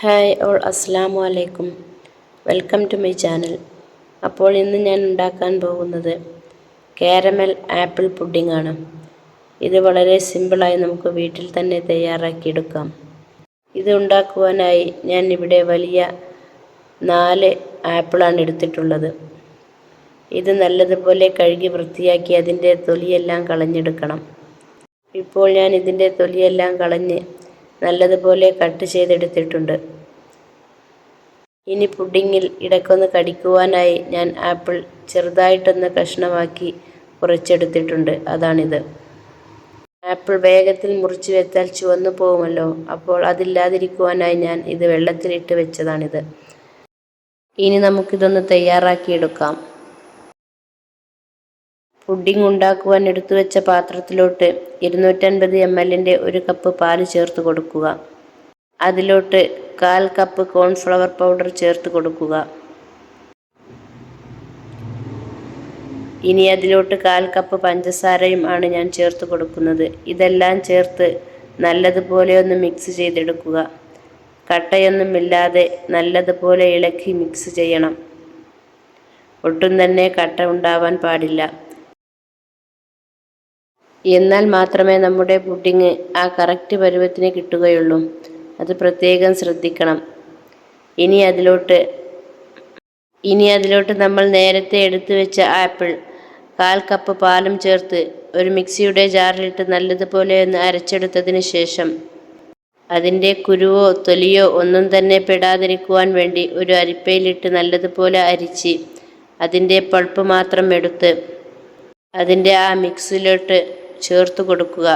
Hi all, അസ്സലാമു അലൈക്കും. Welcome to my channel. അപ്പോൾ ഇന്ന് ഞാൻ ഉണ്ടാക്കാൻ പോകുന്നത് കാരമൽ ആപ്പിൾ പുഡിംഗ് ആണ്. ഇത് വളരെ സിമ്പിളായി നമുക്ക് വീട്ടിൽ തന്നെ തയ്യാറാക്കിയെടുക്കാം. ഇത് ഉണ്ടാക്കുവാനായി ഞാൻ ഇവിടെ വലിയ 4 ആപ്പിളാണ് എടുത്തിട്ടുള്ളത്. ഇത് നല്ലതുപോലെ കഴുകി വൃത്തിയാക്കി അതിൻ്റെ തൊലിയെല്ലാം കളഞ്ഞെടുക്കണം. ഇപ്പോൾ ഞാൻ ഇതിൻ്റെ തൊലിയെല്ലാം കളഞ്ഞ് നല്ലതുപോലെ കട്ട് ചെയ്തെടുത്തിട്ടുണ്ട്. ഇനി പുഡിങ്ങിൽ ഇടയ്ക്കൊന്ന് കടിക്കുവാനായി ഞാൻ ആപ്പിൾ ചെറുതായിട്ടൊന്ന് കഷ്ണമാക്കി കുറച്ചെടുത്തിട്ടുണ്ട്. അതാണിത്. ആപ്പിൾ വേഗത്തിൽ മുറിച്ച് വെച്ചാൽ ചുവന്നു പോകുമല്ലോ, അപ്പോൾ അതില്ലാതിരിക്കുവാനായി ഞാൻ ഇത് വെള്ളത്തിലിട്ട് വെച്ചതാണിത്. ഇനി നമുക്കിതൊന്ന് തയ്യാറാക്കിയെടുക്കാം. പുഡിംഗ് ഉണ്ടാക്കുവാൻ എടുത്തു വെച്ച പാത്രത്തിലോട്ട് 250 ml 1 കപ്പ് പാല് ചേർത്ത് കൊടുക്കുക. അതിലോട്ട് 1/4 കപ്പ് കോൺഫ്ലവർ പൗഡർ ചേർത്ത് കൊടുക്കുക. ഇനി അതിലോട്ട് 1/4 കപ്പ് പഞ്ചസാരയും ആണ് ഞാൻ ചേർത്ത് കൊടുക്കുന്നത്. ഇതെല്ലാം ചേർത്ത് നല്ലതുപോലെ ഒന്ന് മിക്സ് ചെയ്തെടുക്കുക. കട്ടയൊന്നുമില്ലാതെ നല്ലതുപോലെ ഇളക്കി മിക്സ് ചെയ്യണം. ഒട്ടും തന്നെ കട്ട ഉണ്ടാവാൻ പാടില്ല. എന്നാൽ മാത്രമേ നമ്മുടെ പുഡിംഗ് ആ കറക്റ്റ് പരുവത്തിന് കിട്ടുകയുള്ളൂ. അത് പ്രത്യേകം ശ്രദ്ധിക്കണം. ഇനി അതിലോട്ട് നമ്മൾ നേരത്തെ എടുത്തു വെച്ച ആപ്പിൾ 1/4 കപ്പ് പാലും ചേർത്ത് ഒരു മിക്സിയുടെ ജാറിലിട്ട് നല്ലതുപോലെ ഒന്ന് അരച്ചെടുത്തതിന് ശേഷം അതിൻ്റെ കുരുവോ തൊലിയോ ഒന്നും തന്നെ പെടാതിരിക്കുവാൻ വേണ്ടി ഒരു അരിപ്പയിലിട്ട് നല്ലതുപോലെ അരിച്ച് അതിൻ്റെ പൾപ്പ് മാത്രം എടുത്ത് അതിൻ്റെ ആ മിക്സിലോട്ട് ചേർത്ത് കൊടുക്കുക.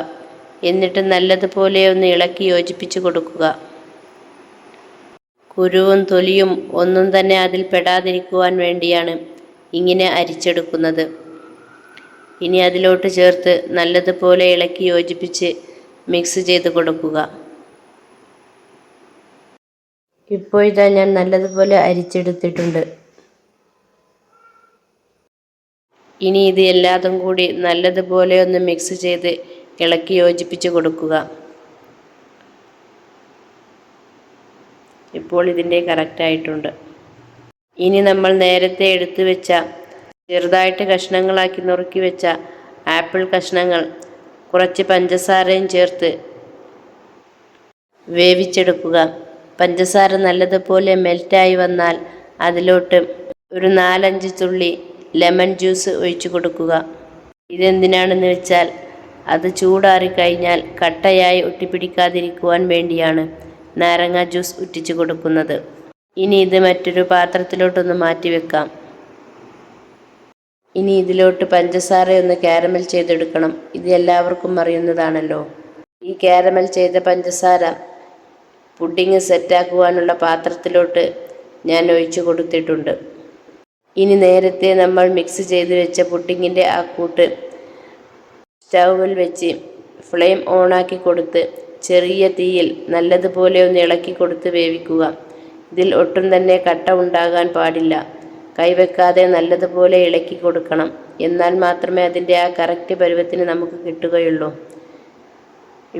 എന്നിട്ട് നല്ലതുപോലെ ഒന്ന് ഇളക്കി യോജിപ്പിച്ച് കൊടുക്കുക. കുരുവും തൊലിയും ഒന്നും തന്നെ അതിൽ പെടാതിരിക്കുവാൻ വേണ്ടിയാണ് ഇങ്ങനെ അരിച്ചെടുക്കുന്നത്. ഇനി അതിലോട്ട് ചേർത്ത് നല്ലതുപോലെ ഇളക്കി യോജിപ്പിച്ച് മിക്സ് ചെയ്ത് കൊടുക്കുക. ഇപ്പോൾ ഇതാ ഞാൻ നല്ലതുപോലെ അരിച്ചെടുത്തിട്ടുണ്ട്. ഇനി ഇത് എല്ലാതും കൂടി നല്ലതുപോലെ ഒന്ന് മിക്സ് ചെയ്ത് ഇളക്കി യോജിപ്പിച്ച് കൊടുക്കുക. ഇപ്പോൾ ഇതിൻ്റെ കറക്റ്റായിട്ടുണ്ട്. ഇനി നമ്മൾ നേരത്തെ എടുത്തു വെച്ച ചെറുതായിട്ട് കഷ്ണങ്ങളാക്കി നുറുക്കി വെച്ച ആപ്പിൾ കഷ്ണങ്ങൾ കുറച്ച് പഞ്ചസാരയും ചേർത്ത് വേവിച്ചെടുക്കുക. പഞ്ചസാര നല്ലതുപോലെ മെൽറ്റായി വന്നാൽ അതിലോട്ട് ഒരു 4-5 തുള്ളി ലെമൺ ജ്യൂസ് ഒഴിച്ചു കൊടുക്കുക. ഇതെന്തിനാണെന്ന് വെച്ചാൽ അത് ചൂടാറിക്കഴിഞ്ഞാൽ കട്ടയായി ഒട്ടിപ്പിടിക്കാതിരിക്കുവാൻ വേണ്ടിയാണ് നാരങ്ങ ജ്യൂസ് ഉറ്റിച്ചു കൊടുക്കുന്നത്. ഇനി ഇത് മറ്റൊരു പാത്രത്തിലോട്ടൊന്ന് മാറ്റി വെക്കാം. ഇനി ഇതിലോട്ട് പഞ്ചസാരയൊന്ന് കാരമൽ ചെയ്തെടുക്കണം. ഇത് എല്ലാവർക്കും അറിയുന്നതാണല്ലോ. ഈ കാരമൽ ചെയ്ത പഞ്ചസാര പുഡിങ് സെറ്റാക്കുവാനുള്ള പാത്രത്തിലോട്ട് ഞാൻ ഒഴിച്ചു കൊടുത്തിട്ടുണ്ട്. ഇനി നേരത്തെ നമ്മൾ മിക്സ് ചെയ്ത് വെച്ച പുഡിങ്ങിൻ്റെ ആ കൂട്ട് സ്റ്റൗവിൽ വെച്ച് ഫ്ലെയിം ഓണാക്കി കൊടുത്ത് ചെറിയ തീയിൽ നല്ലതുപോലെ ഒന്ന് ഇളക്കി കൊടുത്ത് വേവിക്കുക. ഇതിൽ ഒട്ടും തന്നെ കട്ട ഉണ്ടാകാൻ പാടില്ല. കൈവെക്കാതെ നല്ലതുപോലെ ഇളക്കി കൊടുക്കണം. എന്നാൽ മാത്രമേ അതിൻ്റെ ആ കറക്റ്റ് പരുവത്തിന് നമുക്ക് കിട്ടുകയുള്ളൂ.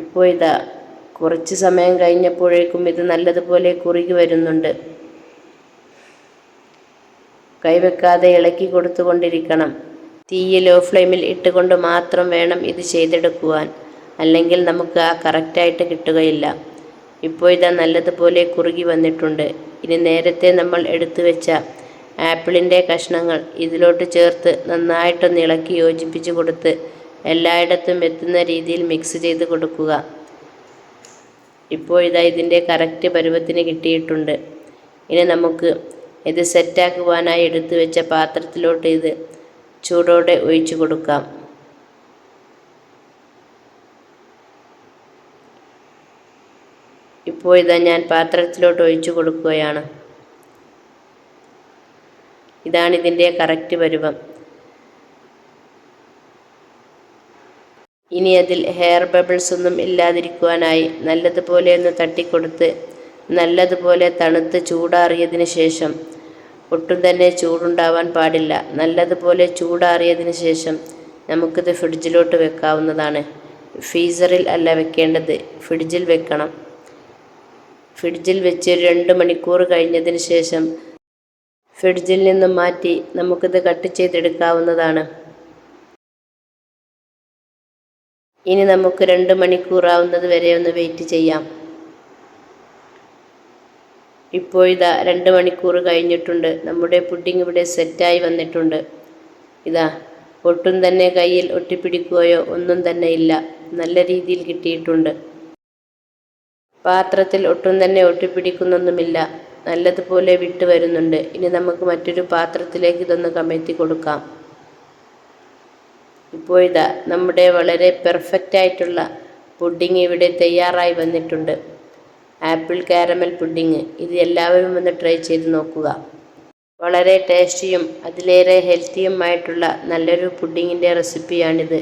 ഇപ്പോൾ ഇതാ കുറച്ച് സമയം കഴിഞ്ഞപ്പോഴേക്കും ഇത് നല്ലതുപോലെ കുറുകി വരുന്നുണ്ട്. കൈവെക്കാതെ ഇളക്കി കൊടുത്തുകൊണ്ടിരിക്കണം. തീയെ ലോ ഫ്ലെയിമിൽ ഇട്ടുകൊണ്ട് മാത്രം വേണം ഇത് ചെയ്തെടുക്കുവാൻ. അല്ലെങ്കിൽ നമുക്ക് ആ കറക്റ്റായിട്ട് കിട്ടുകയില്ല. ഇപ്പോൾ ഇതാ നല്ലതുപോലെ കുറുകി വന്നിട്ടുണ്ട്. ഇനി നേരത്തെ നമ്മൾ എടുത്തു വെച്ച ആപ്പിളിൻ്റെ കഷ്ണങ്ങൾ ഇതിലോട്ട് ചേർത്ത് നന്നായിട്ടൊന്ന് ഇളക്കി യോജിപ്പിച്ച് കൊടുത്ത് എല്ലായിടത്തും എത്തുന്ന രീതിയിൽ മിക്സ് ചെയ്ത് കൊടുക്കുക. ഇപ്പോൾ ഇതാ ഇതിൻ്റെ കറക്റ്റ് പരുവത്തിന് കിട്ടിയിട്ടുണ്ട്. ഇനി നമുക്ക് ഇത് സെറ്റാക്കുവാനായി എടുത്തു വെച്ച പാത്രത്തിലോട്ട് ഇത് ചൂടോടെ ഒഴിച്ചു കൊടുക്കാം. ഇപ്പോൾ ഇതാ ഞാൻ പാത്രത്തിലോട്ട് ഒഴിച്ചു കൊടുക്കുകയാണ്. ഇതാണ് ഇതിൻ്റെ കറക്റ്റ് പരുവം. ഇനി അതിൽ ഹെയർ ബബിൾസ് ഒന്നും ഇല്ലാതിരിക്കുവാനായി നല്ലതുപോലെ ഒന്ന് തട്ടിക്കൊടുത്ത് നല്ലതുപോലെ തണുത്ത് ചൂടാറിയതിന് ശേഷം, ഒട്ടും തന്നെ ചൂടുണ്ടാവാൻ പാടില്ല, നല്ലതുപോലെ ചൂടാറിയതിന് ശേഷം നമുക്കിത് ഫ്രിഡ്ജിലോട്ട് വെക്കാവുന്നതാണ്. ഫ്രീസറിൽ അല്ല വെക്കേണ്ടത്, ഫ്രിഡ്ജിൽ വെക്കണം. ഫ്രിഡ്ജിൽ വെച്ച് 2 മണിക്കൂർ കഴിഞ്ഞതിന് ശേഷം ഫ്രിഡ്ജിൽ നിന്നും മാറ്റി നമുക്കിത് കട്ട് ചെയ്തെടുക്കാവുന്നതാണ്. ഇനി നമുക്ക് 2 മണിക്കൂറാവുന്നത് വരെ ഒന്ന് വെയിറ്റ് ചെയ്യാം. ഇപ്പോഴിതാ 2 മണിക്കൂർ കഴിഞ്ഞിട്ടുണ്ട്. നമ്മുടെ പുഡിംഗ് ഇവിടെ സെറ്റായി വന്നിട്ടുണ്ട്. ഇതാ ഒട്ടും തന്നെ കയ്യിൽ ഒട്ടിപ്പിടിക്കുകയോ ഒന്നും തന്നെ ഇല്ല. നല്ല രീതിയിൽ കിട്ടിയിട്ടുണ്ട്. പാത്രത്തിൽ ഒട്ടും തന്നെ ഒട്ടിപ്പിടിക്കുന്നൊന്നുമില്ല. നല്ലതുപോലെ വിട്ട് വരുന്നുണ്ട്. ഇനി നമുക്ക് മറ്റൊരു പാത്രത്തിലേക്ക് ഇതൊന്ന് കമഴ്ത്തി കൊടുക്കാം. ഇപ്പോഴിതാ നമ്മുടെ വളരെ പെർഫെക്റ്റ് ആയിട്ടുള്ള പുഡിംഗ് ഇവിടെ തയ്യാറായി വന്നിട്ടുണ്ട്. Apple caramel pudding. ഇത് എല്ലാവരും ഒന്ന് ട്രൈ ചെയ്ത് നോക്കുക. വളരെ ടേസ്റ്റിയും അതിലേറെ ഹെൽത്തിയുമായിട്ടുള്ള നല്ലൊരു പുഡിങ്ങിൻ്റെ റെസിപ്പിയാണിത്.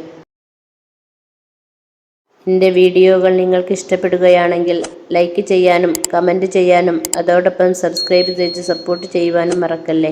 എൻ്റെ വീഡിയോകൾ നിങ്ങൾക്ക് ഇഷ്ടപ്പെടുകയാണെങ്കിൽ ലൈക്ക് ചെയ്യാനും കമൻറ്റ് ചെയ്യാനും അതോടൊപ്പം സബ്സ്ക്രൈബ് ചെയ്ത് സപ്പോർട്ട് ചെയ്യുവാനും മറക്കല്ലേ.